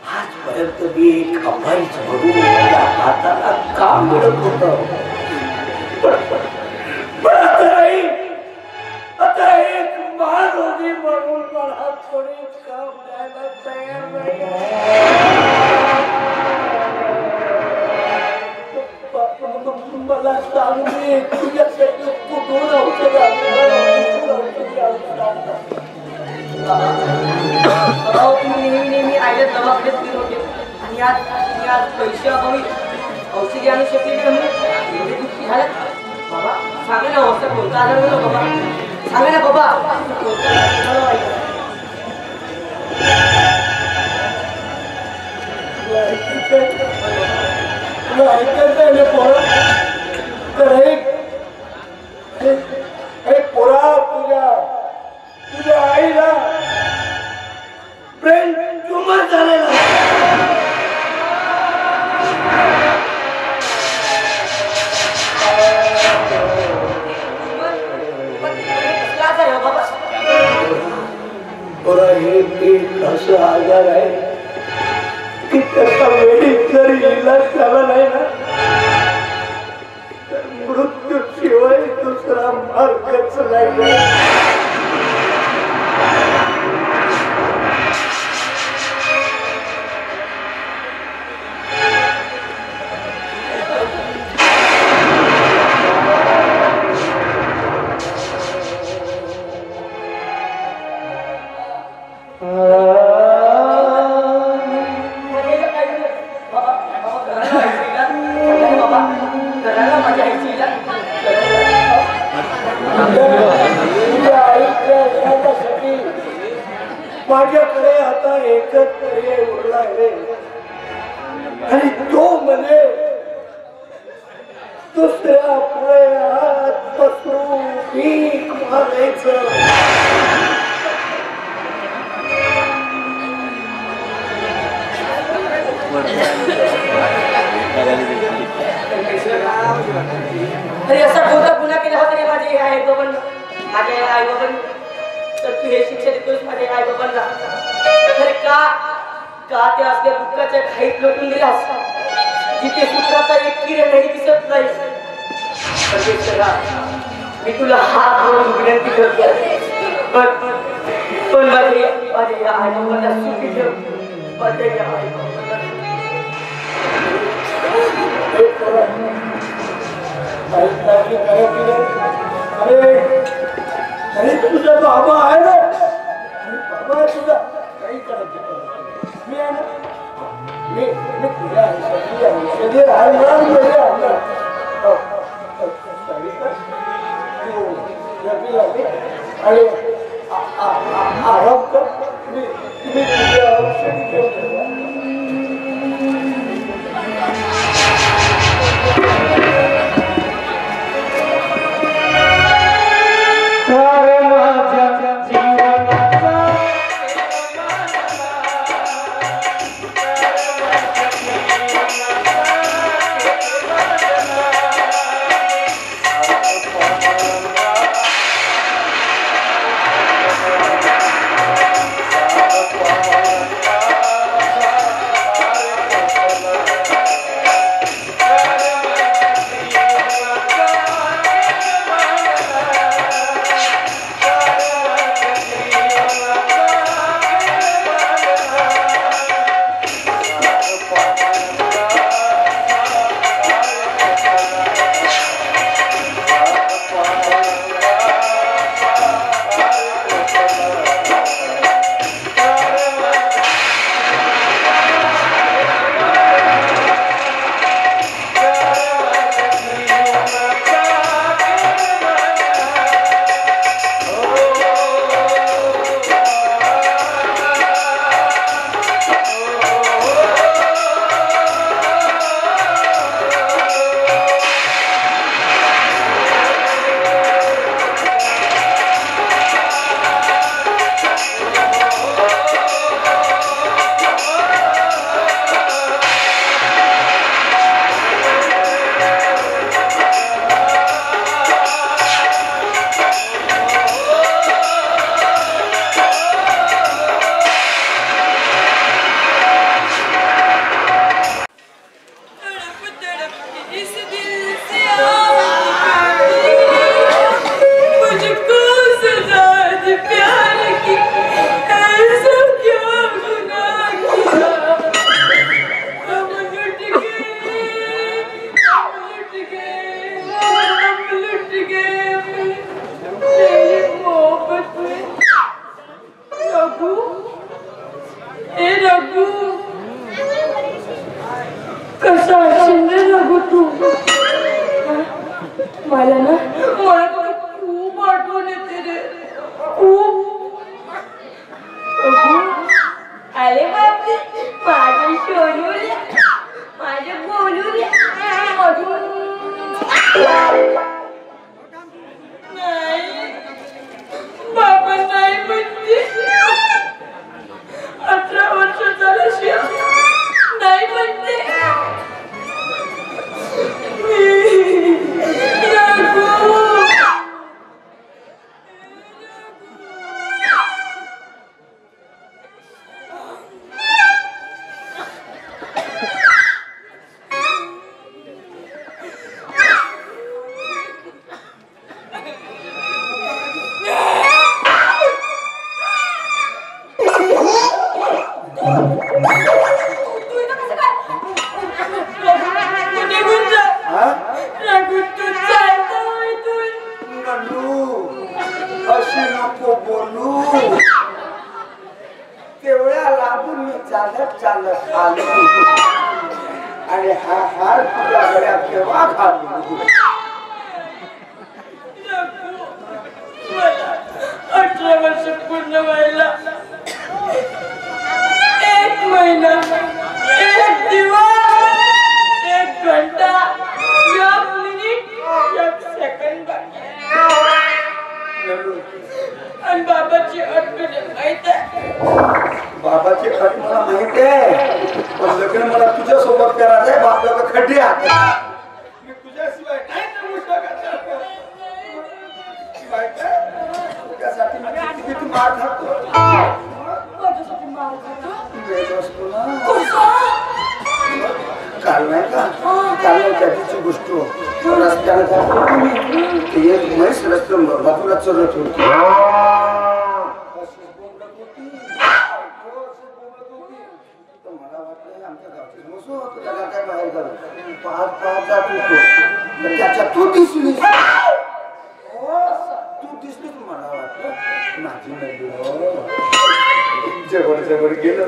आज आतापर्यंत मी एक अपाईच म्हणून माझ्या हाताला काम मिळत होतं. पण आता एक महारोगी म्हणून मला कोणी काम द्यायला तयार नाही. मला सांग मी तुझ्यासाठी कुठून औषध तुम्ही नेहमी आयल्या दवाखान्यात फिरत होते आणि आज पैसे अभावी औषधी आणू शकले नाही दुःखी झालं. बाबा सांगा ना औषध कोणता आजार बोला बाबा सांगा ना बाबा. पोरा तुझ्या आईला ब्रेन ट्यूमर झालेला. हे असं आजार आहे की त्याचा वेळी जरी इलाज झाला नाही ना तर मृत्यूशिवाय दुसरा मार्गच नाही. माझ्याकडे आता एकच पर्याय उरला आहे आणि तो म्हणजे दुसऱ्या पायात पसरून भीक मागायचं. अरे असा कोणता गुन्हा केला होता रे माझे आई बाबांना. माझ्या आई बाबांनी तर तू हे शिक्षा देतोस माझ्या आई बाबांना. अरे का त्या असल्या दुःखाच्या घाईत लोटून दिलास जिथे सुखाचा एक किरणही दिसत नाही. मी तुला हात जोडून विनंती करतो पण माझ्या आई बाबांना सुखी ठेव. माझ्या आई बाबांना अरे तुझा बाबा आहे ना बाबा तुझा काही करायचं मी आहे ना मी तुझ्या औषधी आणि आराम कर. मी तुझ्या औषधी घेऊन कसा शिंदे लागू तू मला ना मला तुला खूप आठवण येते रे खूप अरे बापरे माझं शोनूल्या माझं बोलूल्या नाही बाबा नाही म्हणते 18 वर्ष झाल्याशिवाय नाही म्हणते चालत आलो आणि हा हार तुझ्या गळ्यात केव्हा घालू 18 वर्ष पूर्ण व्हायला 1 महिना 1 दिवस 1 घंटा 1 मिनिट 1 सेकंद आणि बाबाची अट माहित आहे बाबाची अट मला माहित आहे पण लग्न मला तुझ्या सोबत करायचं आहे बापाला खड्डे मी तुझ्याशिवाय नाही करू शकत त्यासाठी किती मार खातो माझ्यासाठी मार खातो वेळ असतो ना काल नाही का काल त्याची गोष्ट रस्त्याने जातो तुम्ही एक म्हैस रस्त्यावर बाजूला चलत होती त्याच्या तू दिसलीस मला वाटलं माझी जवळ जवळ गेलो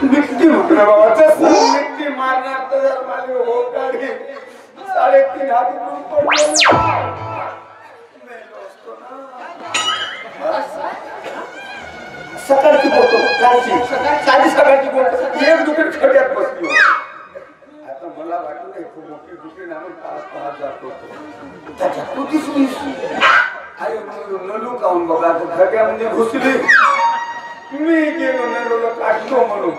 निष्ठी म्हटलं बाबाचं निष्ठी मारणार तर माझी हो काढी 3.5 हात सकाळची बोलतो सकाळची बोलतो एक दुकान खड्यात बसली आता मला वाटलं खूप मोठी दुकान आम्ही पाहत जातो त्याच्या तू दिसलीस आई नलू काऊन बघा खड्यामध्ये घुसली मी गेलो नलूला काढतो म्हणून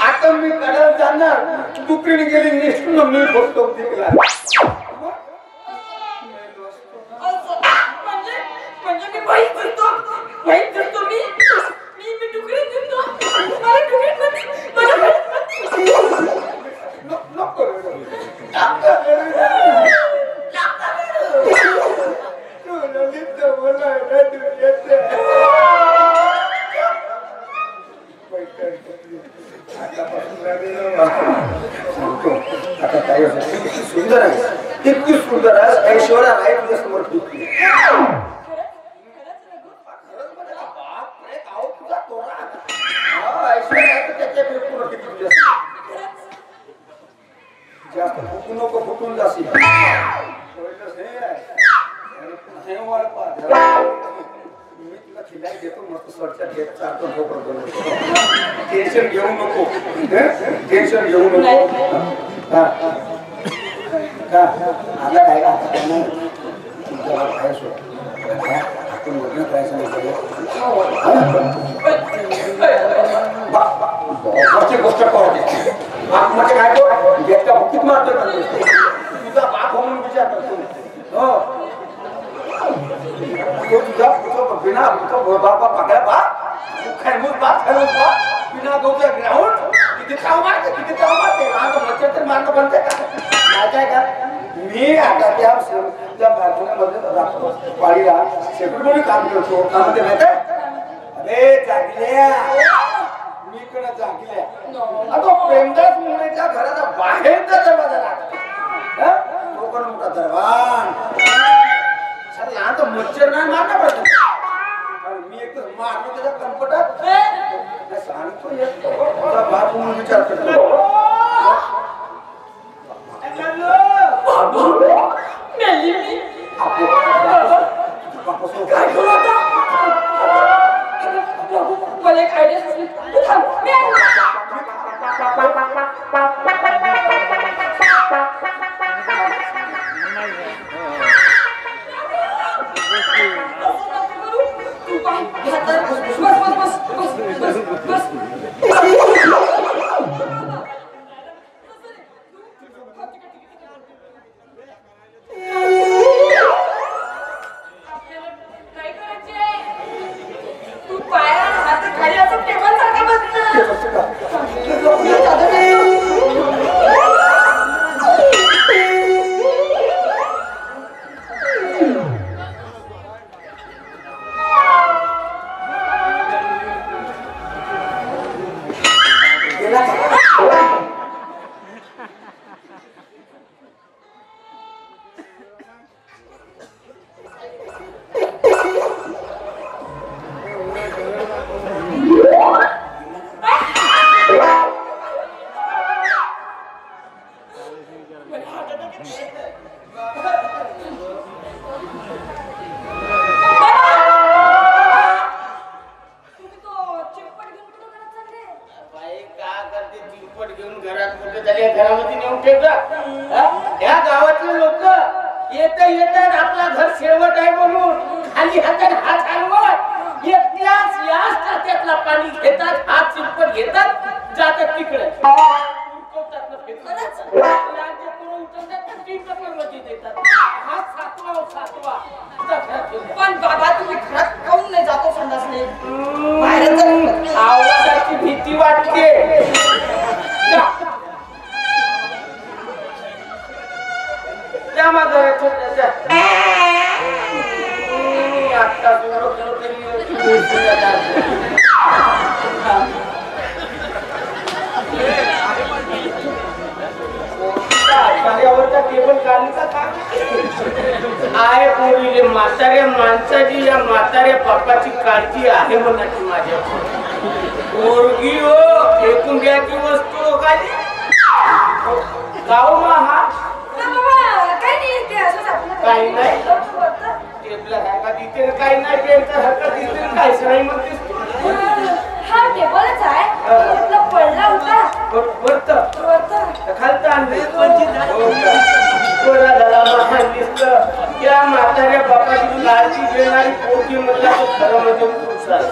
आता मी काढायला जाणार दुकानी गेली निष्ठून मी बसतो तिकला म्हणजे मी वाईट करतो मी टुकडी करतो मला टुकडी मध्ये मला नको आता काय सुंदर आहे इतकी सुंदर आहे ऐश्वर्या आहे तुझ्या समोर जास्त फुकू नको फुटून जाशील मी तुला खिलाय देतो मस्त स्वच्छ घेत चालतो टेन्शन घेऊ नको टेन्शन घेऊ नको आता काय आपण लग्न करायचं गोष्ट करते म्हणजे काय घेतल्या भुकीत मारतो तुझा बाप म्हणून विचार करतो तुझा बिना बापा पगड्या बाप खैमूस बाप बिना गौच्या ग्राउंड किती चाव मारते मच्छर तर मारणं बनते का माहिती आहे का मी आता त्या बाथरूममध्ये राहतो वाडीला सेक्रेटरी काम करतो त्यामध्ये माहिती आहे अरे जागल्या मी कडे जागल्या आता प्रेमदास मुलीच्या घराचा बाहेरचा दरवाजा लागला तो पण मोठा दरवान सर लहान तर मच्छर नाही मारला पाहिजे मी एक मारलो त्याच्या कम्प्युटर सांगतो म्हणून विचारतो काय करू आता? मला एक आयडिया सुचली. तू थांब, मी आली. तू पाय, हातात बस, बस, बस, बस, बस, बस. घरामध्ये नेऊन ठेवतात. या गावातले लोक येतात आपला घर शेवट आहे म्हणून खाली हातात हात हलवत याच टाक्यातला पाणी घेतात, हात चिपट घेतात, जातात तिकडे पण बाबा तुम्ही घरात काऊन नाही जातो संडासने? आवाजाची भीती वाटते. आता टेबल काढली का आहे पोरीले म्हाताऱ्या माणसाची या म्हाताऱ्या बापाची काळजी आहे म्हणाची माझ्या पोरगी हो फेकून घ्यायची वस्तू काय गाव हा काही नाही टेबल आहे का तिथे काही नाही टेबल हरकत दिसते काय सराई म्हणतेस हा टेबलच आहे म्हटलं पडला होता वरत खालता आणले त्या म्हाताऱ्या बापाची काळजी घेणारी पोरगी म्हणला तो खरं म्हणजे पुरुष आहे.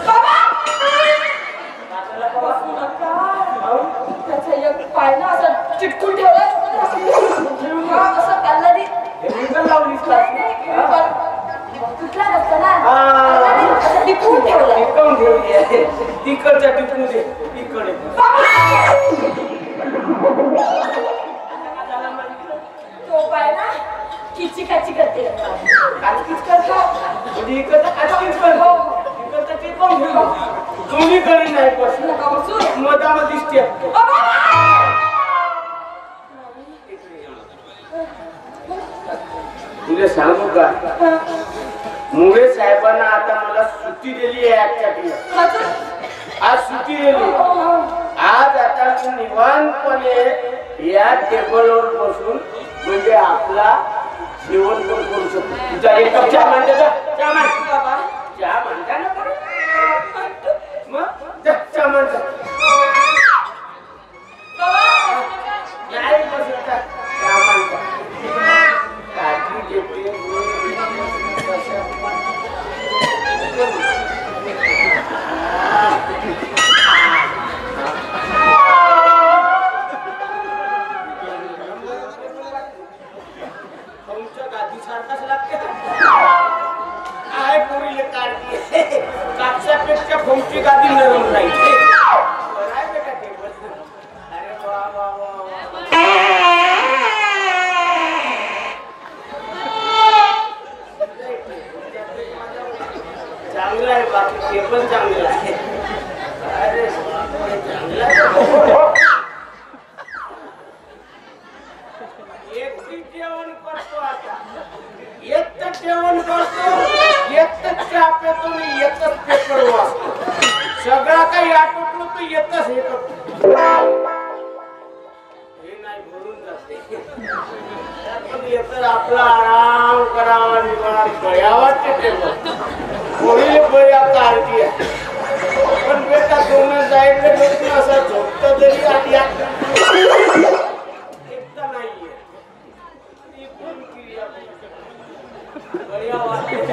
त्याचा एक पाय ना असं चिटकून ठेवला असं अल्लादी लावलीस का कुठला नसतं ना असं टिपून ठेवलं टिकवून ठेवली आहे तिकडच्या टिपून दे तिकडे तो पाय ना किची खाची करते काचकीच करतो म्हणजे इकडचं काचकीच करतो इकडचं टिकवून ठेवलं तुम्ही करी नाही बस नका बसू मधामध्ये स्टेप तुला सांगू का मुळे साहेबांना आता मला सुट्टी दिली आहे आजच्या दिवस आज सुट्टी दिली आज आता तू निवांतपणे या टेबलवर बसून म्हणजे आपला जेवण पण करू शकतो तुझा एक कप चहा मांडा चहा मांड चहा मांडा ना मग चहा मांडा नाही बसत चहा मांडा काळजी घेते सारखाच लागते आहे पोरीले काढती कापसापेक्षा फोमची गादी नरम राहील अरे वा वा वा चांगलं आहे बाकी ते पण चांगलं आहे अरे चांगलं आहे एकटी जेवण करतो आता एकटं जेवण करतो एकटं चहा पितो आणि एकच पेपर वाचतो सगळा काही आटोपलं तू येतच हे करतो हे नाही भरून जाते पण येतं आपला आराम करावा निवांत बयावा ते होईल बया काळजी आहे पण बेटा दोन साईडला लोक असं झोपतं तरी आधी एकदा नाहीये ती पण क्रिया बया वाटते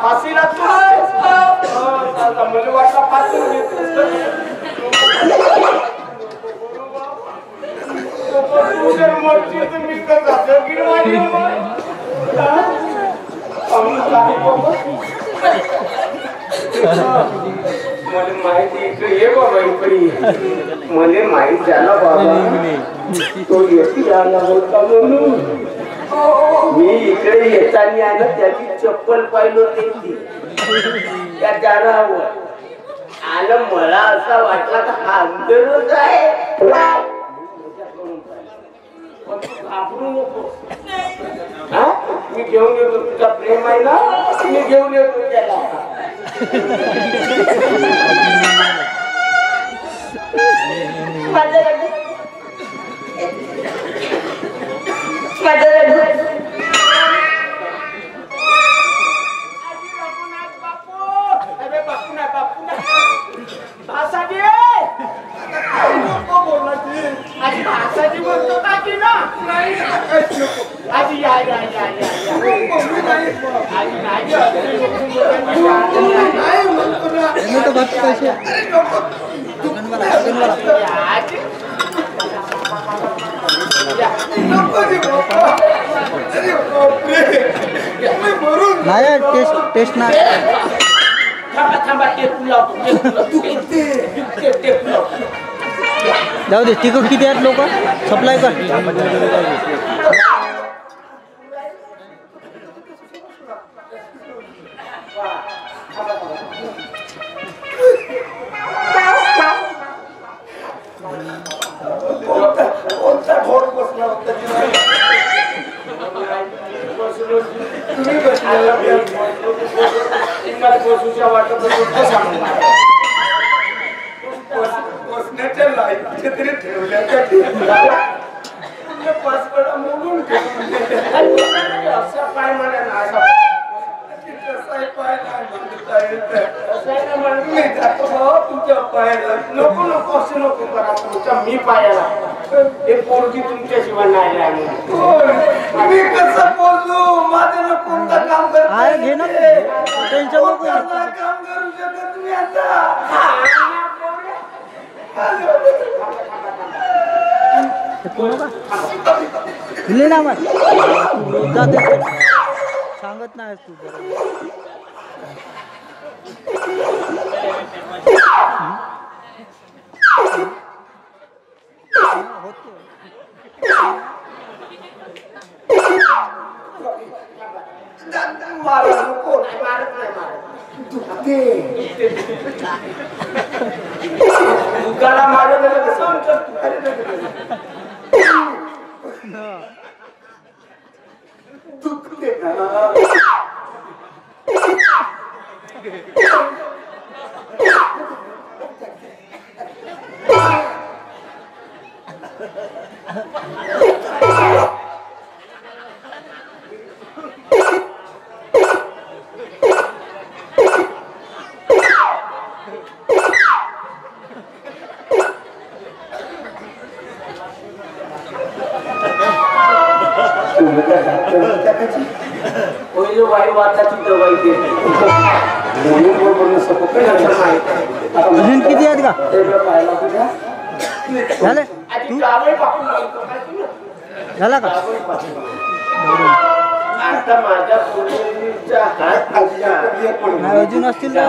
फाशीला म्हणजे वाटला फासून घेतो मला माहिती इकडे ये बाबा इकडे मला माहित झालं बाबा तो येते आला होता म्हणून मी इकडे येताना आलं त्याची चप्पल पाहिलं होती त्या दारावर आलं मला असा वाटला का हा अंदरच आहे घाबरू नको हा मी घेऊन येतो तुझा प्रेम आहे ना मी घेऊन येतो त्याला माझं रडू माझं रडू टेस्ट ना थांबा टेप लावतो जाऊ दे तिकट किती आहेत लोक सप्लाय कर कोणता ढोल बसला होता तुम्ही मला बसूच्या वाटत बसण्याच्या लाईटचे तरी ठेवल्या पासवर्ड मोडून असा पाय मला ना मी जातो तुमच्या पायाला नको नको असं नको करा तुमच्या मी पायाला हे पोरगी तुमच्या शिवाय नाही राहिली मी कसं बोललो माझं ना कोणतं काम करत आहे घे ना टेन्शन नको काम करू शकत तुम्ही आता दिले ना मग जाते सांगत नाही तू मारा नको मारत नाही दुकाना मारत कसं दुखते पहिले वायू वाताची दवाई देते अजून किती आहेत का झाले झाला का आता माझ्या पोरीचा हात नाही अजून असतील ना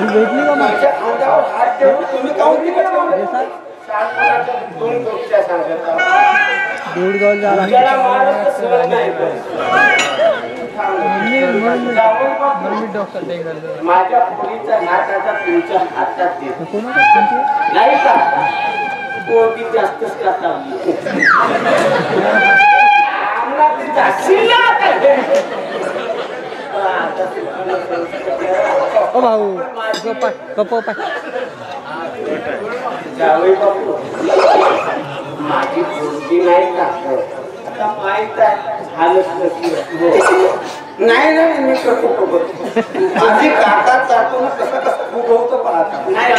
भेटली का माझ्या अंगावर हात ठेवून तुम्ही काऊन तिकडे ठेवले? देऊड गाव झाला माझ्या पोरीचा हात आता तुमच्या हातात देतो कोणाचा नाही का पोरगी जास्तच करता ओ भाऊ कप जावई बापू माझी पोरगी नाही का आता माहित आहे झालंच नसलं नाही नाही मी करतो माझी काका चाटून कसं कसं उभवतो पण आता नाही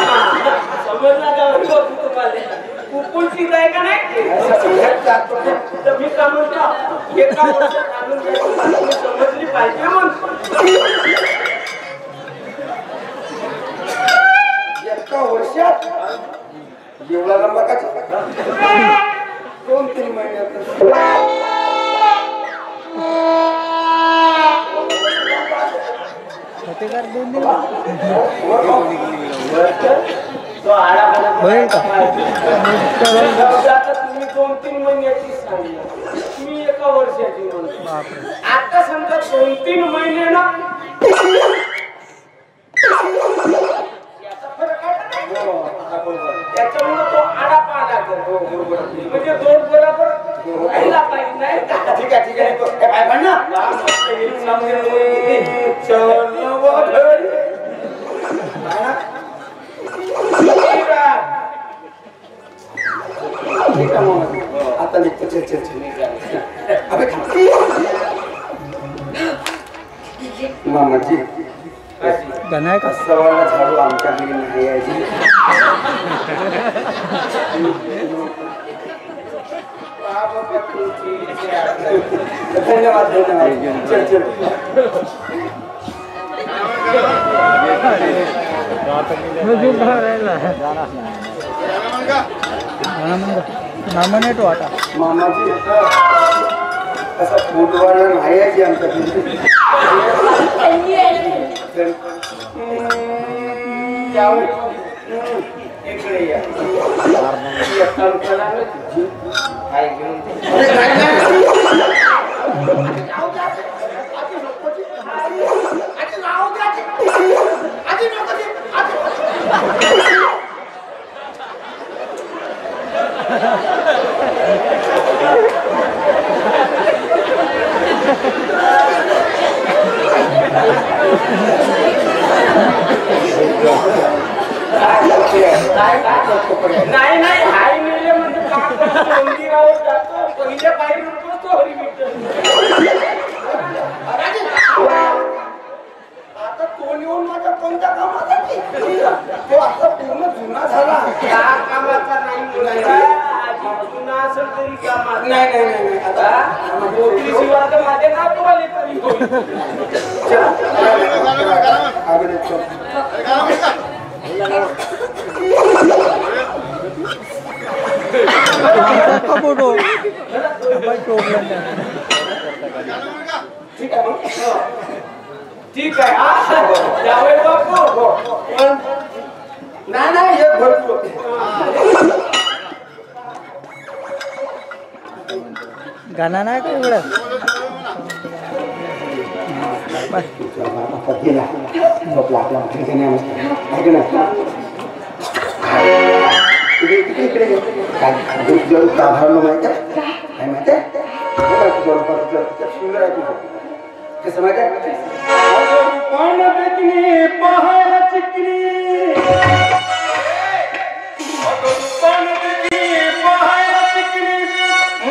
समजला जावई बापू तुम्हाला खूप कुलची आहे का नाही असं सगळ्यात जातो ते. तर मी का म्हणतो एका वर्षात आणून द्यायची बातमी समजली पाहिजे म्हणतो एका वर्षात एवढा लंबा का 2-3 महिन्यात फतेकार 2 दिन तो आडा होईल का? आता तुम्ही 2-3 महिन्याची सांगितलं मी एका वर्षाची म्हणतो बापरे. आता समजा 2-3 महिने ना याचा फरक आहे का नाही? त्याच्यामुळे तो आडा पाला करतो म्हणजे 2 बरोबर व्हायला पाहिजे नाही का? ठीक आहे ठीक आहे तो काय पण ना चलो घरी. आता निघतो चल चल चल अबे मामाजी गाणं आहे का? सवाला झाडू आमच्या घरी नाही यायची धन्यवाद धन्यवाद चल चल नामने तो आता मामाजी असा फुटवाला नाही यायची आमच्या घरी इकडे या एक काम करा ना तुझी काय घेऊन नाही नाही आई मेले म्हणजे काम करतो मंदिरावर जातो पहिले बाहेर उठतो हरी आता तो येऊन माझ्या कोणत्या कामाचा तो आता पूर्ण जुना झाला त्या कामाचा नाही मुलाचा जुना असेल तरी कामाचा नाही नाही नाही नाही. आता मोठी शिवाय तर माझे नाव तुम्हाला तरी होईल फोटो प्रॉब्लेम ठीक आहे मग ठीक आहे हा त्यावेळी बापू पण नाही नाही एक भरपूर गाणं नाही का एवढं गेला झोपला आपला इकडे इकडे काय साधारण माहिती काय माहिती सुंदर आहे तुझं कसं माहिती आहे पहायला चिकनी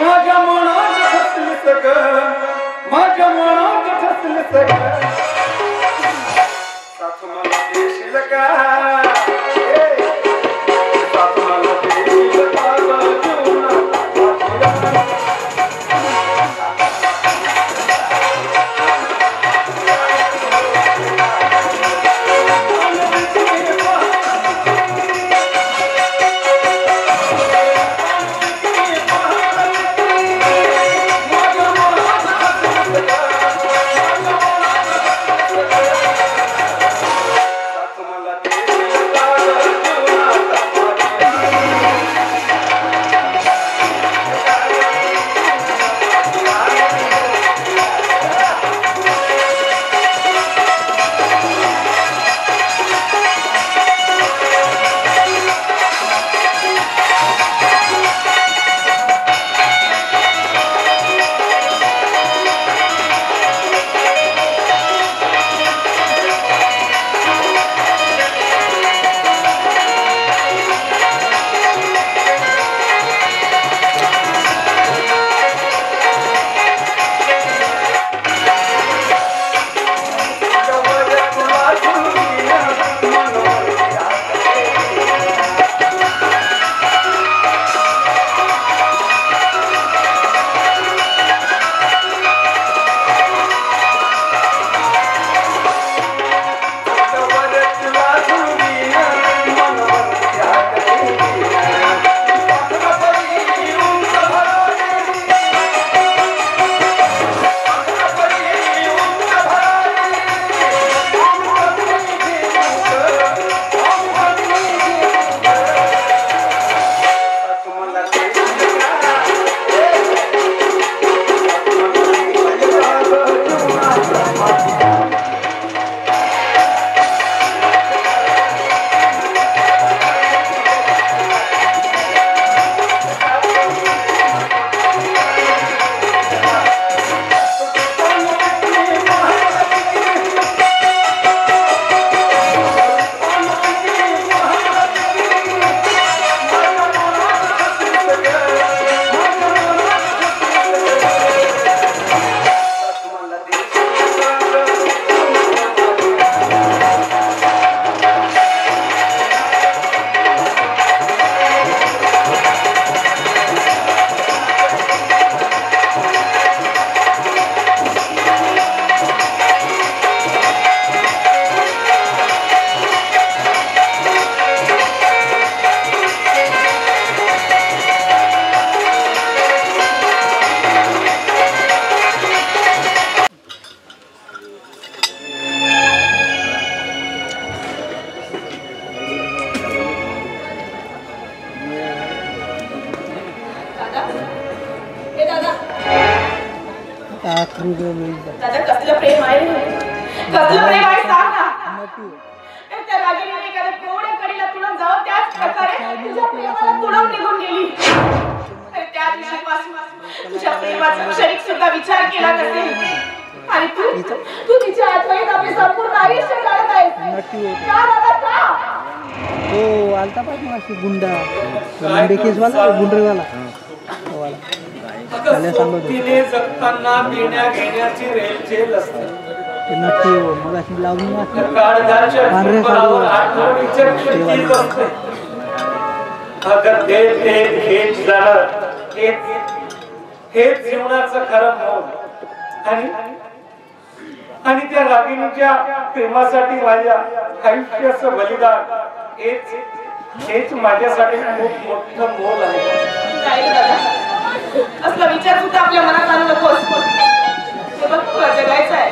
माझ्या मनात ठसलं सगळं माझ्या मनात ठसलं सगळं साथ मला देशील का साथ मला देशील का जीवना माझ्या दादा कसलं प्रेम आहे, कसलं प्रेम आहे सांग ना. त्या रागिणीने एखाद्या कोवड्या कडीला तुला जाऊन त्याच प्रकारे तुझ्या प्रेमाला तुडवून निघून गेली. त्या दिवशीपासून तुझ्या प्रेमाचा क्षणिक सुद्धा विचार केला नसेल आणि तू तिच्या आठवणीत आपले संपूर्ण आयुष्य काढत आहेस. का दादा का? तो आलता पाहिजे अशी गुंडा गुंडे केसवाला गुंडरेवाला तिने जगताना देण्या घेण्याची रेलचेल असते. नक्की मग अशी लावणी हेच जीवनाचं खरं मोल. आणि त्या रागिणीच्या प्रेमासाठी माझ्या आयुष्याचं बलिदान हेच माझ्यासाठी खूप मोठं मोल आहे. असला विचार सुद्धा आपल्या मनात आणू नकोस. तुला जगायचं आहे.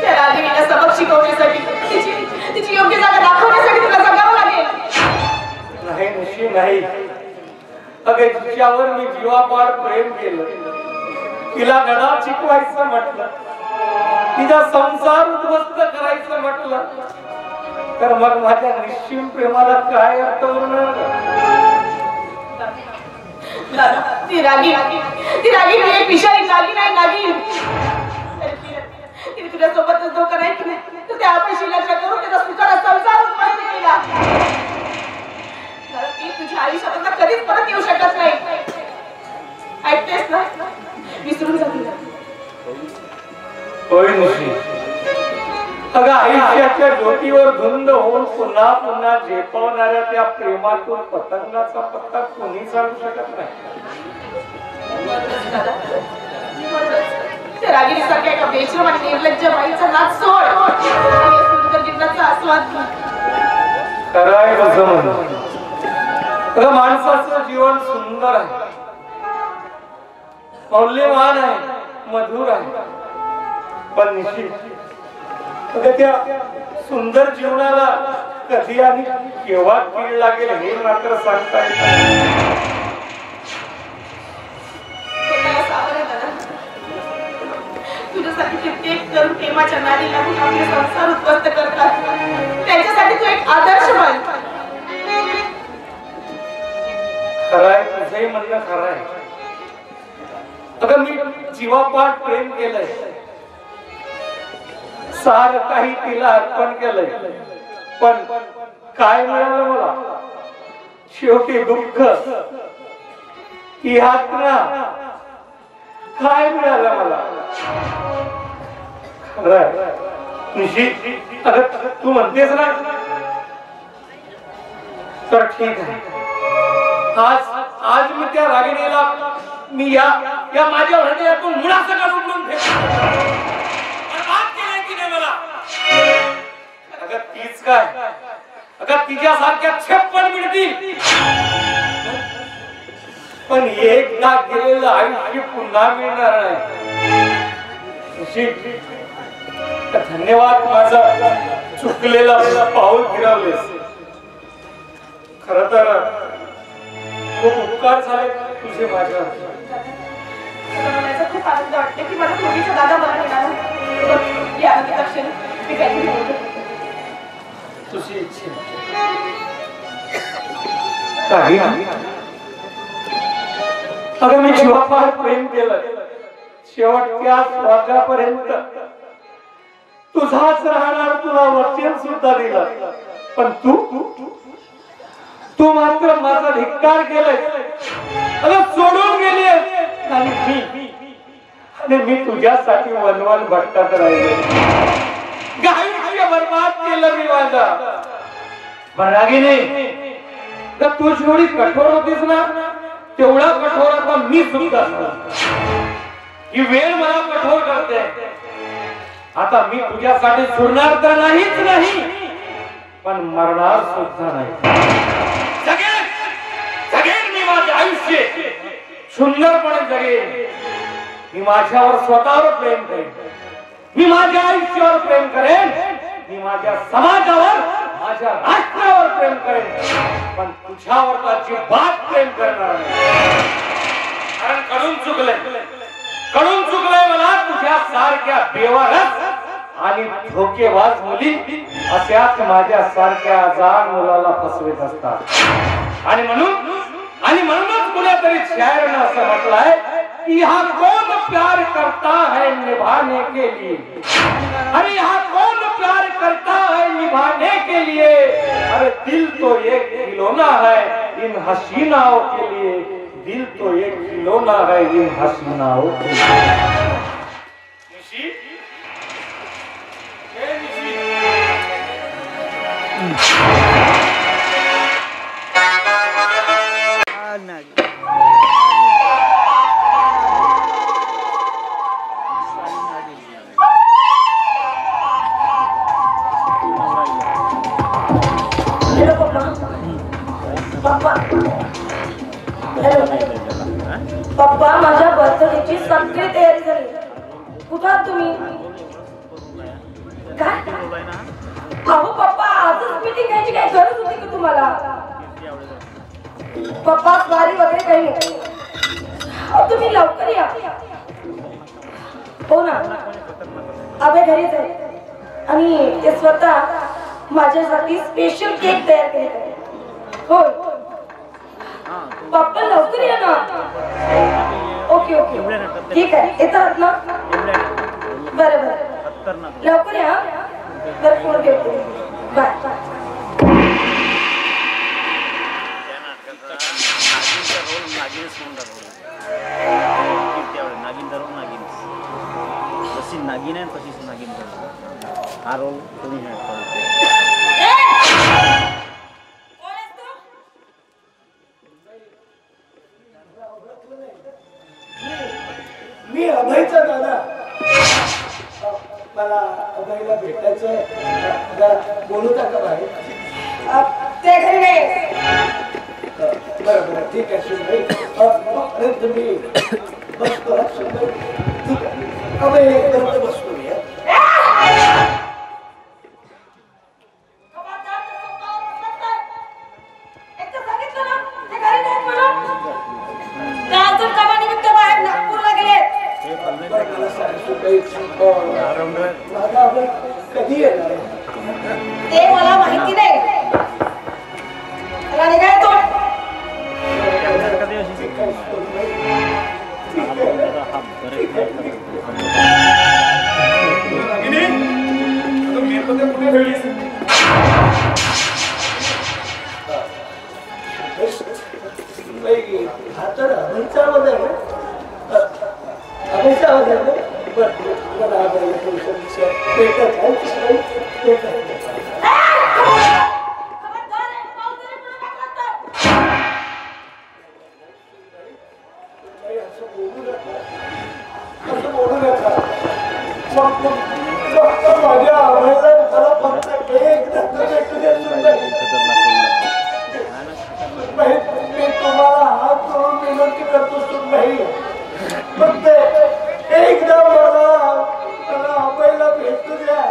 त्या रागिणीला सबक शिकवण्यासाठी तिची योग्य जागा दाखवण्यासाठी तुला जगावं लागेल. नाही निशी नाही. अगं तिच्यावर मी जीवापाड प्रेम केलं. तिला गणा शिकवायचं म्हटलं, तिचा संसार उद्ध्वस्त करायचं म्हटलं तर मग माझ्या निश्चिम प्रेमाला काय अर्थ उरणार? ती रागिणी एक विषारी नागिन. तिने तुझ्या सोबतच धोका नाही की नाही तर त्या आपण लक्ष करून त्याचा सुखाचा संसार उद्ध्वस्त केला. ती तुझ्या आयुष्यात कधीच परत येऊ शकत नाही. ऐकतेस ना? विसरून जा तिला. होय निशी. अगं आयुष्याच्या ज्योतीवर धुंद होऊन पुन्हा पुन्हा झेपवणाऱ्या त्या प्रेमातून पतंगाचा पत्ता कोणी सांगू शकत नाही. रागिणीसारख्या एका बेशरम आणि निर्लज्ज बाईचा नाच सोड. सुंदर जीवनाचा आस्वाद घे. खरंय माझं म्हणणं. अगं माणसाचं जीवन सुंदर आहे, मौल्यवान आहे, मधुर आहे. पण निश्चित त्या सुंदर जीवनाला कधी आणि केव्हा कीड लागेल हे मात्र सांगता येत नाही. तुझ्यासाठी कित्येक तरुण प्रेमाच्या नादी लागून आपले संसार उद्ध्वस्त करतात. त्यांच्यासाठी तू एक आदर्श बन. खरंय तुझंही म्हणणं खरं आहे. अगं मी जीवापाड प्रेम केलंय, सार काही तिला अर्पण केलंय. पण काय मिळालं मला? शेवटी दुःख, यातना. काय मिळालं मला? खरंय निशी. अगं तू म्हणतेस ना तर ठीक आहे. आज मी त्या रागिणीला मी या माझ्या हृदयातून मुळासकट उडवून फेकतो. अगं तीच काय, अगं तिच्यासारख्या 56 मिळतील. पण एकदा गेलेलं आयुष्य पुन्हा मिळणार नाही. धन्यवाद माझा चुकलेला पाऊल फिरवलेस. खरं तर खूप उपकार झाले तुझे माझ्यावर. खूप आनंद वाटते की मला पूर्वीचा दादा मला मिळाला. या क्षणी मी काही तुझी इच्छा काही नाही. अगं मी जीवापाड प्रेम केलं, शेवटच्या श्वासापर्यंत तुझाच राहणार, तुला वचन सुद्धा दिलं. पण तू मात्र माझा धिक्कार केलाय. अगं सोडून गेली आणि मी तुझ्यासाठी वनवन भटकत राहिले. आयुष्य बर्बाद केलं मी माझा. रागिणी तर तू जेवढी कठोर होतीस ना तेवढा कठोर आता मी सुद्धा. ही वेळ मला कठोर करते. आता मी तुझ्यासाठी सोडणार तर नाहीच नाही, पण मरणार सुद्धा नाही. जगेन मी माझे आयुष्य सुंदरपणे जगेन. मी माझ्यावर स्वतःवर प्रेम करेन, मी माझ्या आयुष्यावर प्रेम करेन, मी माझ्या समाजावर, माझ्या राष्ट्रावर प्रेम करेन. पण तुझ्यावर अजिबात प्रेम करणार नाही. कारण कडून चुकलंय मला तुझ्या सारख्या बेवारस आणि धोकेबाज मुली अशाच माझ्या सारख्या अजाण मुलाला फसवत असतात आणि म्हणूनच कुणीतरी शायरनं असं म्हटलंय कि यहाँ कौन प्यार करता है निभाने के लिए, अरे यहाँ कौन प्यार करता है निभाने के लिए, अरे दिल तो एक खिलौना है इन हसीनाओं के लिए, दिल तो एक खिलौना है इन हसीनाओं के लिए। पप्पा माझ्या बर्थडेची सगळी तयारी झाली. कुठं आहात तुम्ही? काय अहो पप्पा आजच मीटिंग घ्यायची काय गरज होती की तुम्हाला? पप्पा स्वारी वगैरे काही नाही. अहो तुम्ही लवकर या. हो ना अभय घरीच आहे आणि ते स्वतः माझ्यासाठी स्पेशल केक तयार केले आहे. होय पप्पा लवकर या ना. ओके ओके ठीक आहे येतात ना. बरं बरं लवकर या. बरं फोन ठेवते. बाय नागिन आहे तशीच नागिन हा रोल कोणी मी अभयचा दादा. मला अभयला भेटायचं बोलू का बाहेर? ते घरी नाही. बरं बरं ठीक आहे सुनबाई. तुम्ही बसतो सुनबाई. ठीक आहे अभय एकदम बसतो मी. कधी येणार ते मला माहिती नाही. मला निघाय तो हा तर अभयचा आवाज आहे ना. अभयचा आवाज आहे ना. मला अभयला भेटत माझ्या अभयला मला फक्त एक भेटू दे. मी तुम्हाला हात जोडून विनंती करतो सुनबाई. फक्त एकदा मला अभयला भेटू द्या.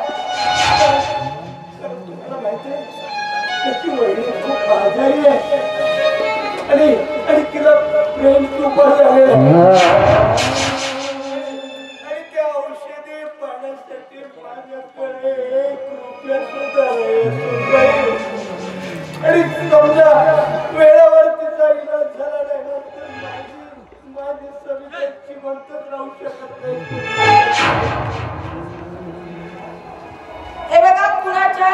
तुम्हाला माहितीये त्याची वहिनी खूप आजारी आहे आणि तिला प्रेम खूप झालेलं आहे आणि त्या औषधी पाण्यासाठी माझ्याकडे 1 रुपया सुद्धा नाही. आणि समजा वेळेवर तिचा इलाज झाला नाही तर माझी सविताची म्हणतच राहू शकत नाही. हे बघा कुणाच्या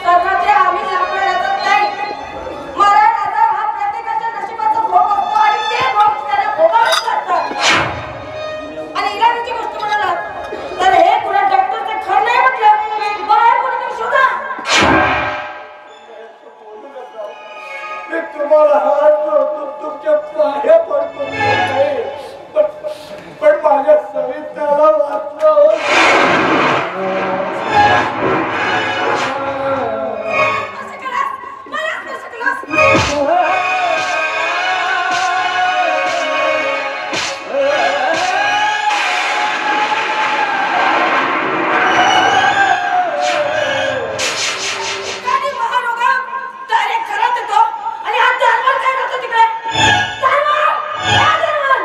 सर्वांचे आम्ही लाकडं राहत नाही. मरण आजार हा प्रत्येकाच्या नशिबाचा भोग असतो आणि ते भोग त्याला भोगावेच लागतात. आणि इलाजाची गोष्ट म्हणालात तर हे कुणा डॉक्टरचं खरं नाही म्हटलं. बाहेर कोणीतरी शोधा. मी तुम्हाला हात जोडतो तुमच्या पाया पडतो पण माझ्या सविताला वाचलं. असं केलास? मला कसं केलास? एखादी महारोगा डायरेक्ट घरात येतो आणि हा दरवार काय करतो तिकडे? दरवार! काय दरवार?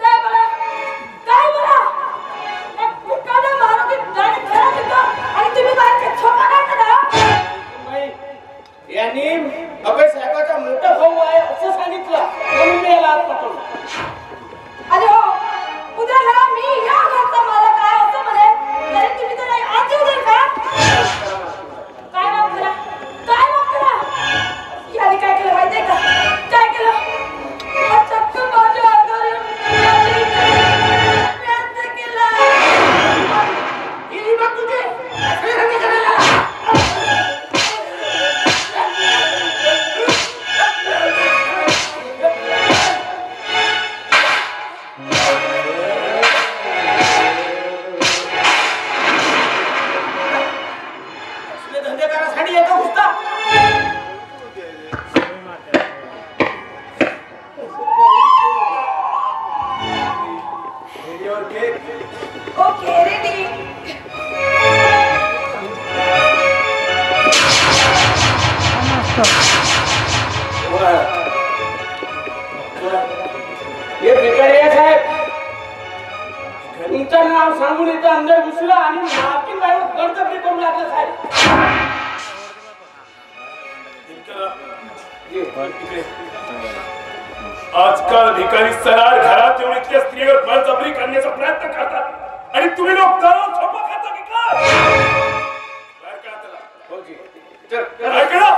काय बोला? यांनी अभय साहेबाचा मोठा भाऊ आहे असं सांगितलं म्हणून मी याला आत पाठवलं. अरे हो उद्याला मी या घरचा मालक आहे असं म्हणे तरी तुम्ही तर नाही आज येऊ दे का? काय माफ करा याने काय केलं माहितीये का? काय केलं हा चक्क माझ्या अंगावर व्यक्त केला. गेली बघ तुझे धंदेदारासाठी येतो घुसता. Okay ready. हे भिकारी साहेब तुमचं नाव सांगून इथं अंदर घुसला आणि मार्किंग बाहेर गडतबरी करू लागला साहेब. आजकाल भिकारी सरळ घरात येऊन इतक्या स्त्रीवर बळजबरी करण्याचा प्रयत्न करतात आणि तुम्ही लोक दररोज झोपा खाता की काय? बरं का त्याला? हो जी. ऐकलं?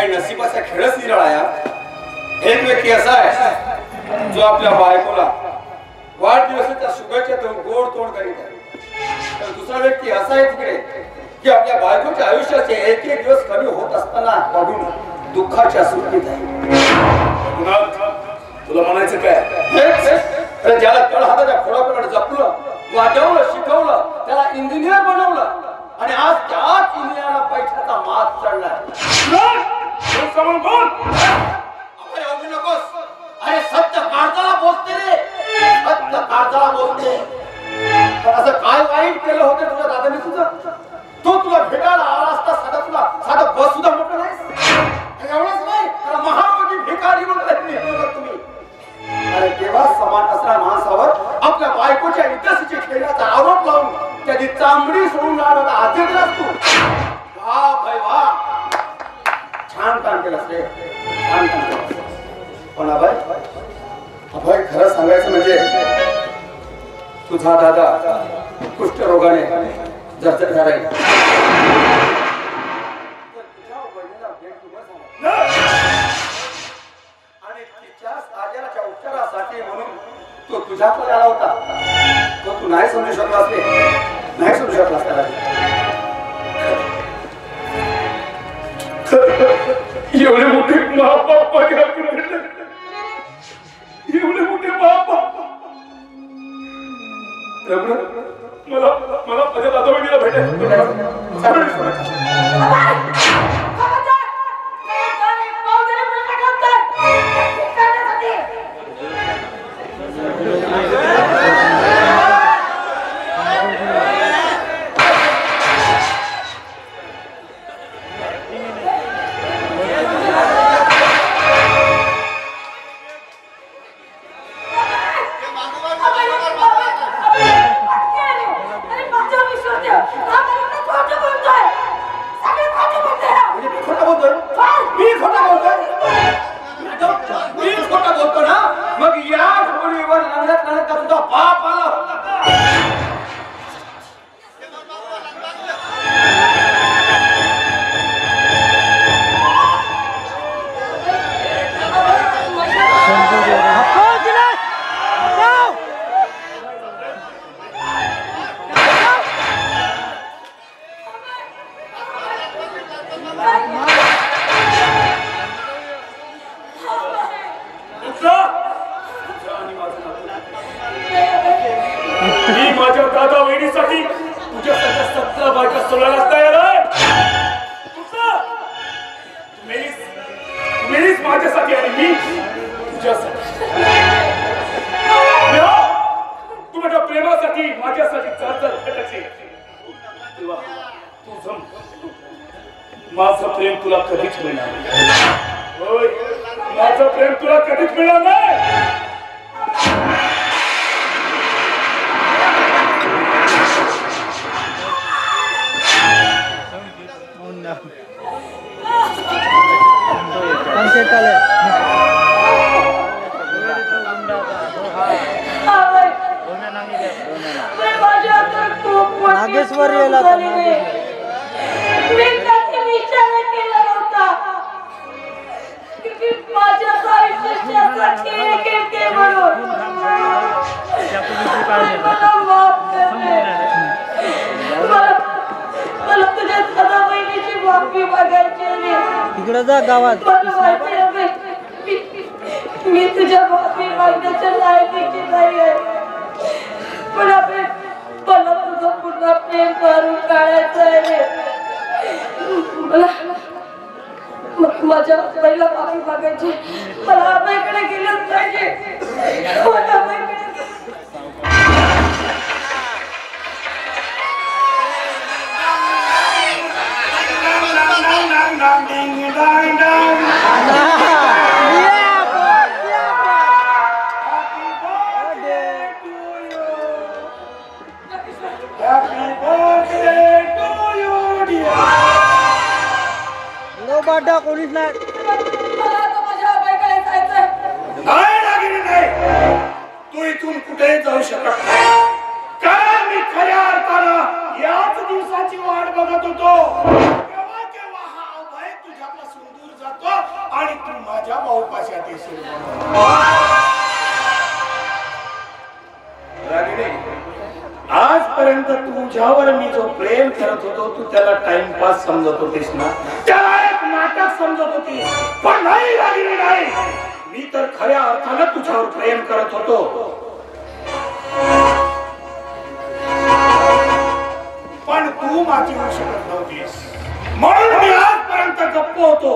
नशिबाचा खेळच निराळा. एक व्यक्ती असा आहे जो आपल्या बायकोला वाढदिवसाच्या शुभेच्छा देऊन गोड तोंड करीत आहे, तर दुसरा व्यक्ती असा आहे तिकडे की आपल्या बायकोच्या आयुष्याचे एक एक दिवस कमी होत असताना बघून दुःखाच्या सुट्टीत आहे. तुला म्हणायचं काय? ज्याला तळ हाताच्या फोडाप्रमाणे जपलं, वाजवलं, शिकवलं, त्याला इंजिनियर बनवलं आणि आज त्याच इंजिनियरला पैशाचा माज चढलाय. नकोस. अरे सत्य काळजाला बोलते रे, सत्य काळजाला बोलते. पण असं काय वाईट केलं होतं तुझ्या दादाने तुझं? तो तुला भेटायला आला असता साधा बस सुद्धा म्हटलं नाही. एवढंच नाही तर महामोठी भिकारी म्हणून तुम्ही. अरे तेव्हा समान असणाऱ्या माणसावर आपल्या बायकोच्या इतिहासाची खेळण्याचा आरोप लावून त्याची चांबडी सोडून लावण्याचा आदेश दिलास तू. वा भाई वा, छान काम केलंस रे, छान काम केलंस. पण अभय खरं सांगायचं म्हणजे तुझा दादा कुष्ठरोगाने जर्जर झालाय. आणि तिच्या आजाराच्या उपचारासाठी म्हणून तो तुझ्याकडे आला होता. तो तू नाही समजू शकलास रे, नाही समजू शकलास त्याला. एवढे मोठे महापाप माझ्या हातून घडले. एवढे मोठे महापाप. मला मला माझ्या दादावहिनीला भेटायचं. माझं प्रेम तुला कधीच मिळणार नाही. माझं प्रेम तुला कधीच मिळणार नाही. नागेश्वर येला तिकडे जा गावात. मी तुझ्या माफी मागण्याच्या लायकीची नाही आहे. मला तुझं पुन्हा प्रेम करून काढायचं आहे. मला माझ्या पहिला माफी मागायची. मला आबाईकडे गेलंच पाहिजे. मला आबाईकडे बाटा कोणीच नाही. माझ्या आबाईकडे जायचंय. नाही नागिनी नाही. तू इथून कुठेही जाऊ शकत नाही. कारण मी खऱ्या अर्थानं याच दिवसाची वाट बघत होतो. केव्हा केव्हा हा अभय तुझ्यापासून दूर जातो आणि तू माझ्या भाऊपाशात येशील. आजपर्यंत तुझ्यावर मी जो प्रेम करत होतो तू त्याला टाइमपास समजत होतीस ना. त्याला एक नाटक समजत होती. पण नाही रागिनी नाही. मी तर खऱ्या अर्थानं तुझ्यावर प्रेम करत होतो. पण तू माझी होऊ शकत नव्हतीस. म्हणून मी आजपर्यंत गप्प होतो.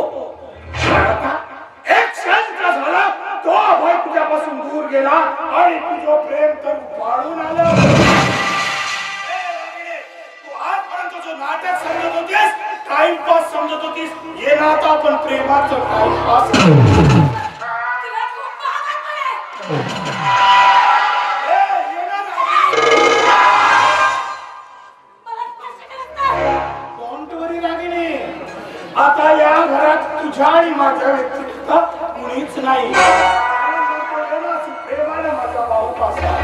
एक क्षण झाला तो अभय तुझ्यापासून दूर गेला आणि तुझं प्रेम तर वाढून आलं. जो नाटक समजत होतीस, टाइमपास समजत होतीस, ये ना आता आपण प्रेमाचं टाइमपास. डोंट वरी रागिनी. आता या घरात तुझ्या आणि माझ्या व्यतिरिक्त कुणीच नाही. प्रेमाने माझा भाऊ पासा.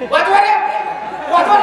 वाजवा रे वाजवा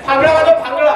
फांगडा वाजव फांगडा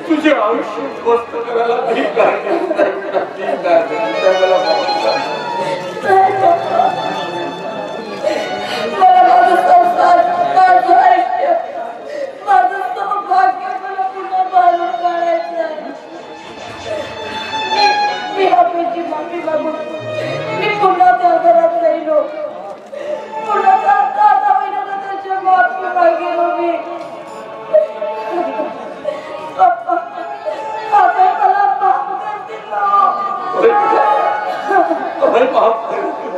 तुझे आयुष्य ध्वस्त करायला मी काय मी पुन्हा त्या घरात राहिलो पुन्हा त्याच्या माफी मागेलो मी मला माफ करतील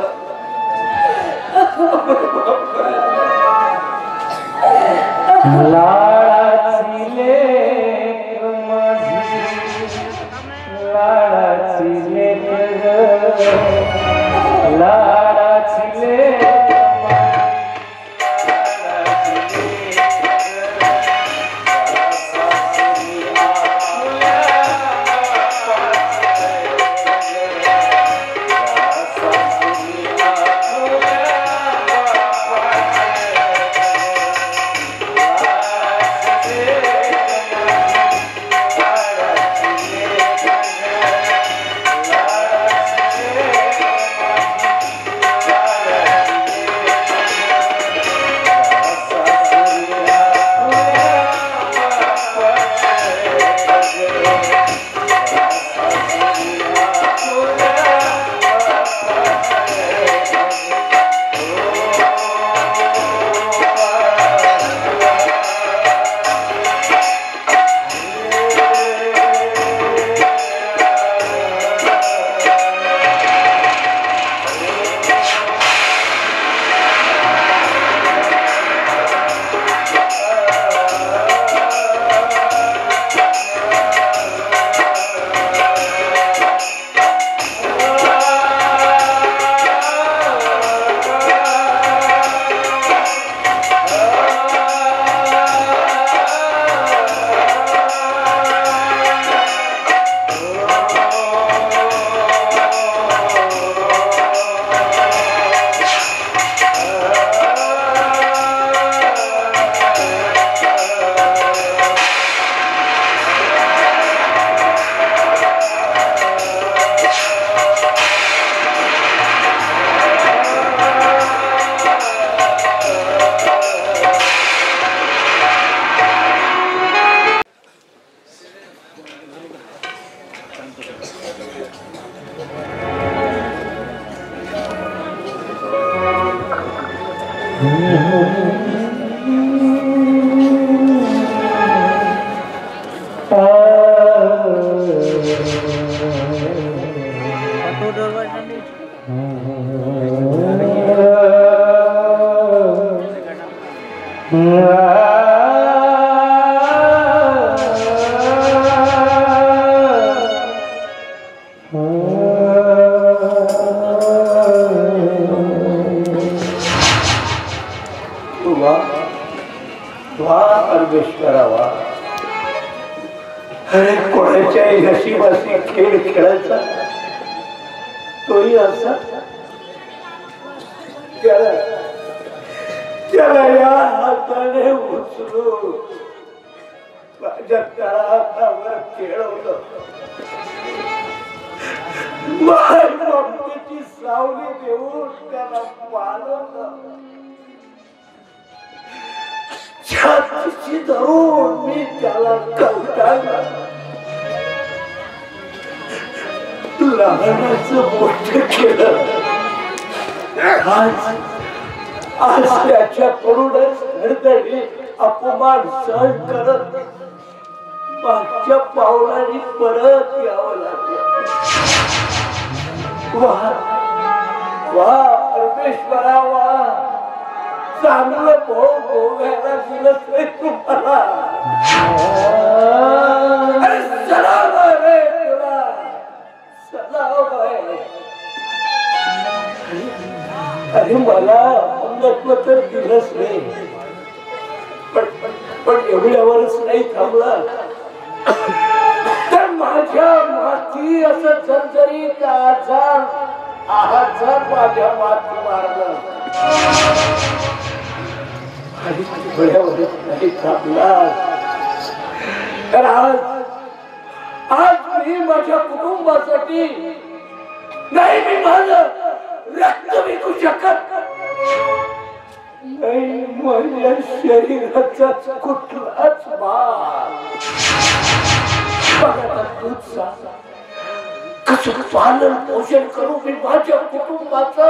लाडाची लेक माझी लाडाची लेक लाडाची लेक परमेश्वरावा, अरे कोणाच्याही नशिबाशी खेळ खेळायचा तोही असा त्याला या हाताने उचलून माझ्या तळहातावर खेळवलं, मायबापाची सावली देऊन त्याला पाळवलं, छातीची धरून मी त्याला कवटाळलं, लहानाचं मोठं केलं. आज त्याच्याकडूनच घडघडी अपमान सहन करत मागच्या पावलांनी परत यावं लागलं. वा वा परमेश्वरा वा, चांगलं भोग भोगायला दिलं ते तुम्हाला. सलाम रे तुला, सलाम आहे. अरे मला अंगत्व तर दिलंच नाही, पण एवढ्यावरच नाही थांबला तर माझ्या माती असं झरझरीत आजार माझ्या माती मारलं आणि डोळ्यावरच नाही थांबला. तर आज मी माझ्या कुटुंबासाठी नाही, मी माझं रक्त विकू शकत नाही, माझ्या शरीराचा कुठलाच भाग. कसं पालन पोषण करू मी माझ्या कुटुंबाचं,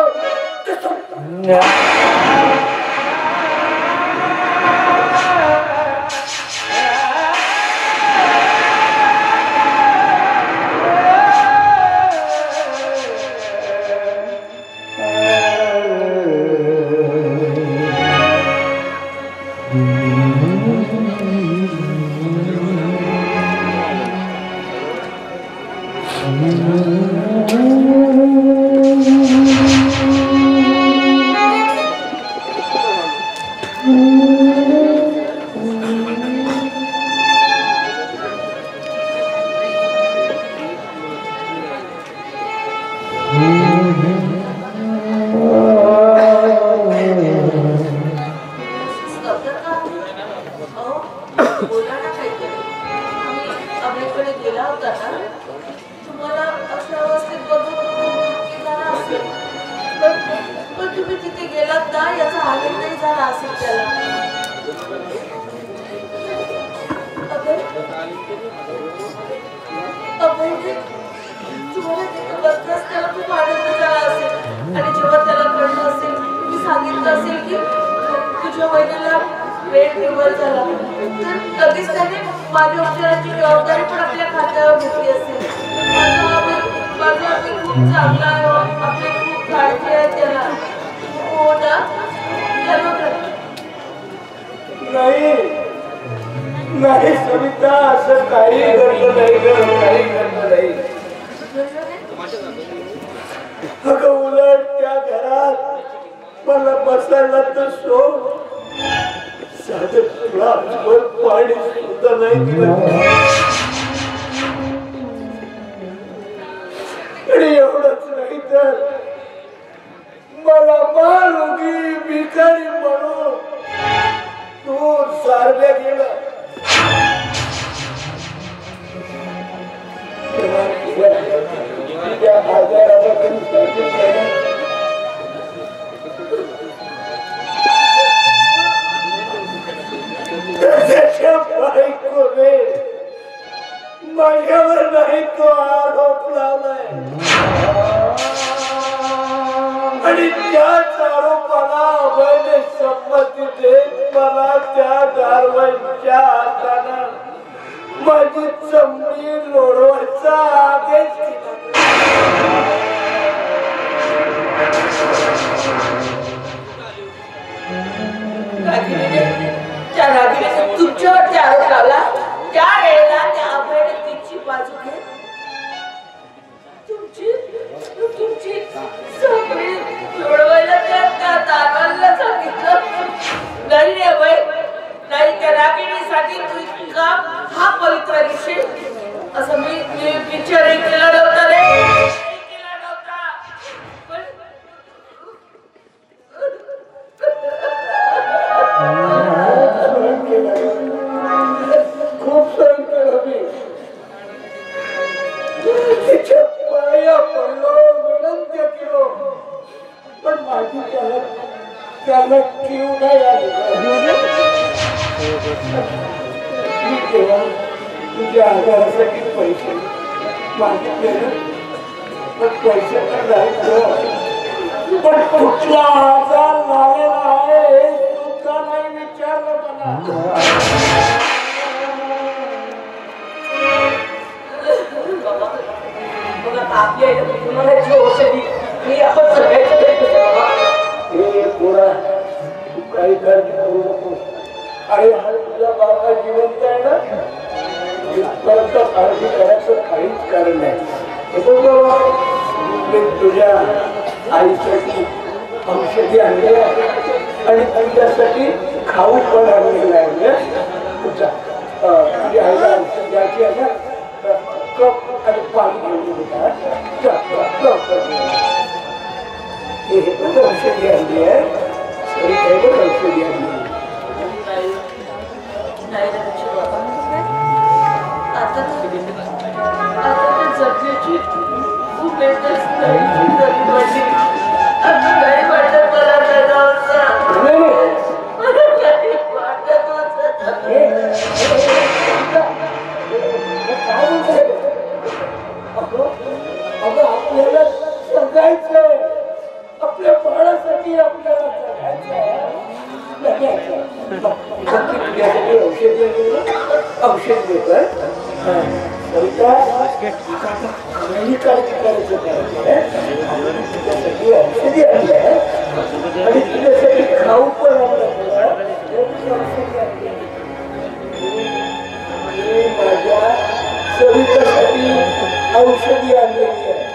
नाही सविता, असं काही घडलं नाही, काही घडलं नाही. अगं उलट त्या घरात मला बसायला तर सोड, साधं ग्लासभर पाणी सुद्धा नाही दिलं. आणि एवढंच नाही तर मला मालुगी भिकारी म्हणून दूर सारलं गेलं. माझ्यावर नाही तो आरोप लावलाय आणि त्याच आरोपाला आबाने संमती देत मला त्या दारवाईच्या हातानं माझी चमडी लोळवायचा आदेश त्या रागिणीने तुमच्यावरती आरोप लावला. त्या वेळेला त्या आबाने तिची बाजू घेत तुमची चमडी लोळवायला त्या दारवाईला सांगितलं. नाही रे बाई, नाही. त्या रागिणीसाठी तू इतका हा पवित्र विषय असं मी विचार केला नव्हता रे. केला नव्हता. पण खूप सहन केलं मी. तिच्या पाया पडलो, विनंत्या केलो, पण माझी त्याला किव नाही आली. मी तेव्हा तुझ्या आजारासाठी पैसे मागितले, पण पैसे तर नाही. पण कुठला आजार झालेला आहे हे सुद्धा नाही विचारलं मला. आपली आई तुम्हाला जी औषधी मी आपण सगळ्याच्या हे पोरा तू काही काळजी करू नको. अरे हा तुझा बाबा जिवंत आहे ना, इथपर्यंत काळजी करायचं काहीच कारण नाही. हे बघ बाबा, मी तुझ्या आईसाठी औषधी आणले आणि तुझ्यासाठी खाऊ पण आणलेलं आहे. तुझ्या आईला औषध द्यायची आहे ना, कप आणि पाणी घेऊन होता. हे पण औषधी आणली आहे, औषधी आणली. आता जगण्याची खूप बेतच नाही. आता नाही वाटत मला आपल्याला जगायचंय, आपल्या बाळासाठी आपल्याला औषध देतोय. काळजी करायचं औषधी आणली आहे आणि तुझ्यासाठी खाऊ पण माझ्या सवितासाठी औषधी आणलेली आहे.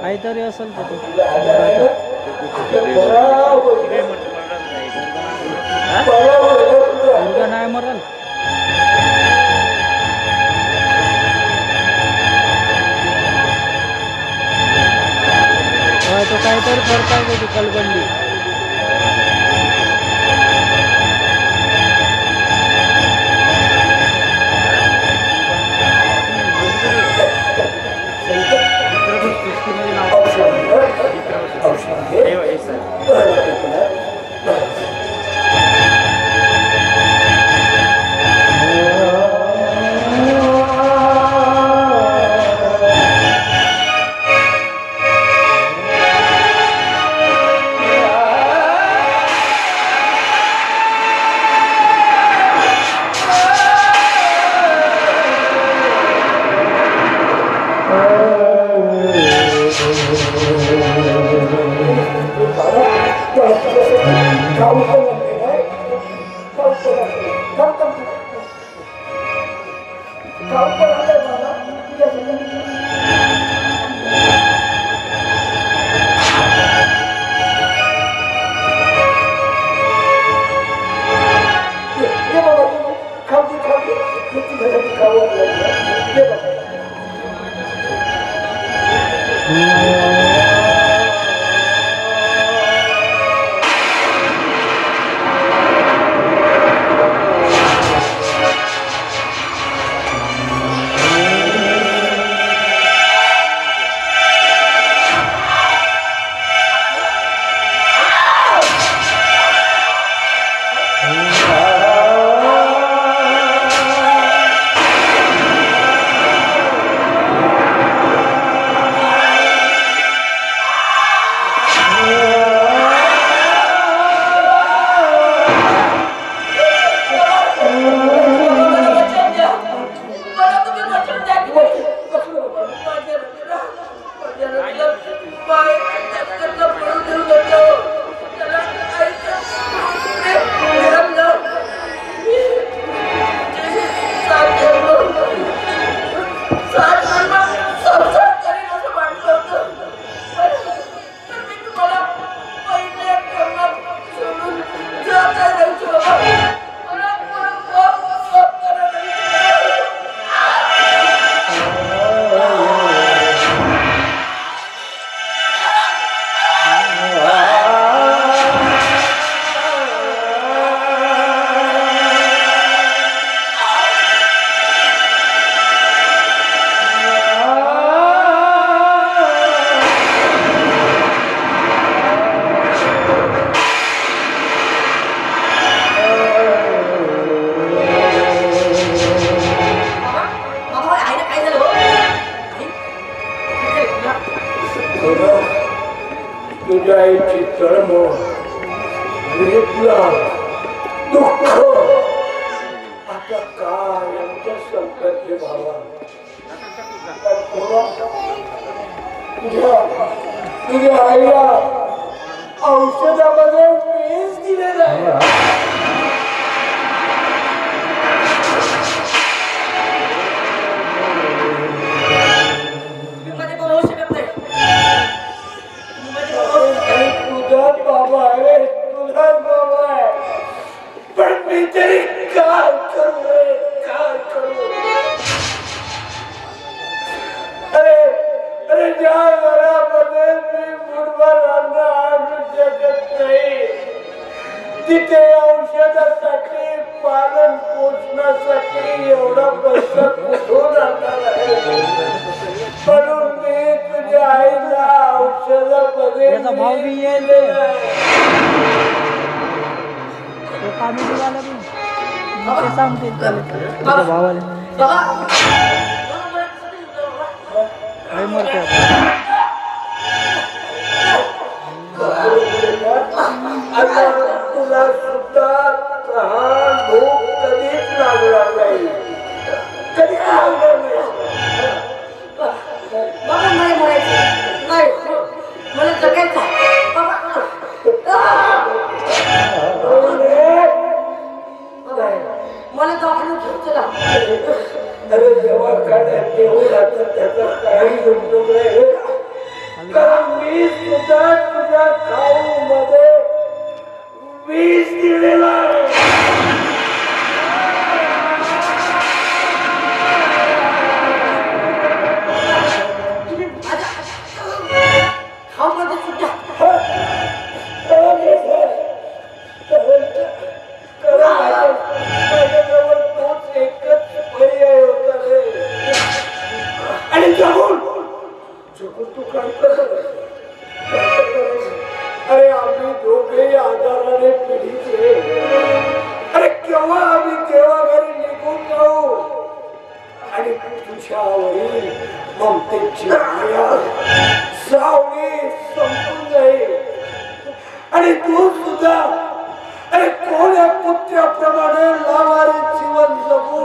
काहीतरी असेल तर मुलगा नाही मरल. तो काहीतरी करताय त्याची कलबंडी. तुझ्या आईची तळमळ, वेदना, दुःख आता काय आमच्या संकटचे भावा. तुझ्या आईला औषधामध्ये विष दिलेला आहे. तुझाच बाबा आहे, तुझाच बाबा आहे, पण मी तरी काय करू रे, काय करू. अरे अरे ज्या घरामध्ये मी मुठभर अन्न आणू शकत नाही तिथे औषधासाठी, पालन पोषणासाठी एवढा पैसा कुठून आणणार आहे. म्हणून मी तुझ्या आईला औषधामध्ये त्याचा भाव बी येईल तो कामी निघाला बी ते सांगते त्याच्या भावाला काय मरते आता तुला सुद्धा तहान भूक कधीच लागणार नाही, कधीच लागणार नाही. बाबा मला मरायचं नाही, मला जगायचं बाबा. मला दवाखान्यात घेऊन चला. अरे दवाखान्यात घेऊन आता त्याचा काही उपयोग नाही, कारण मी सुद्धा तुझ्या खाऊ मध्ये विष दिलेला आहे. खाऊमध्ये सुद्धा माझ्याजवळ तोच एकच पर्याय होता रे. आणि जगून तू काय करत. अरे आम्ही दोघेही आजाराने पिढीचे. अरे केव्हा आम्ही देवाघरी निघून जाऊ आणि तुझ्यावरील ममतेची माया सावली संपून जाईल. आणि तू सुद्धा अरे कोण्या कुत्र्याप्रमाणे लावारी जीवन जगू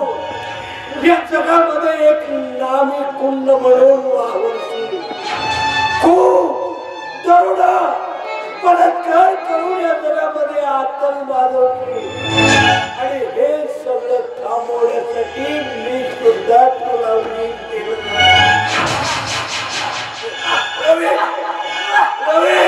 या जगामध्ये एक नामी कुंड म्हणून वावरशील. खूप दरोडा बलात्कार करून या जगामध्ये आतंक माजवशील. आणि हे सगळं थांबवण्यासाठी मी सुद्धा तुला वीज दिलं. रवी रवी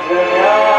जगा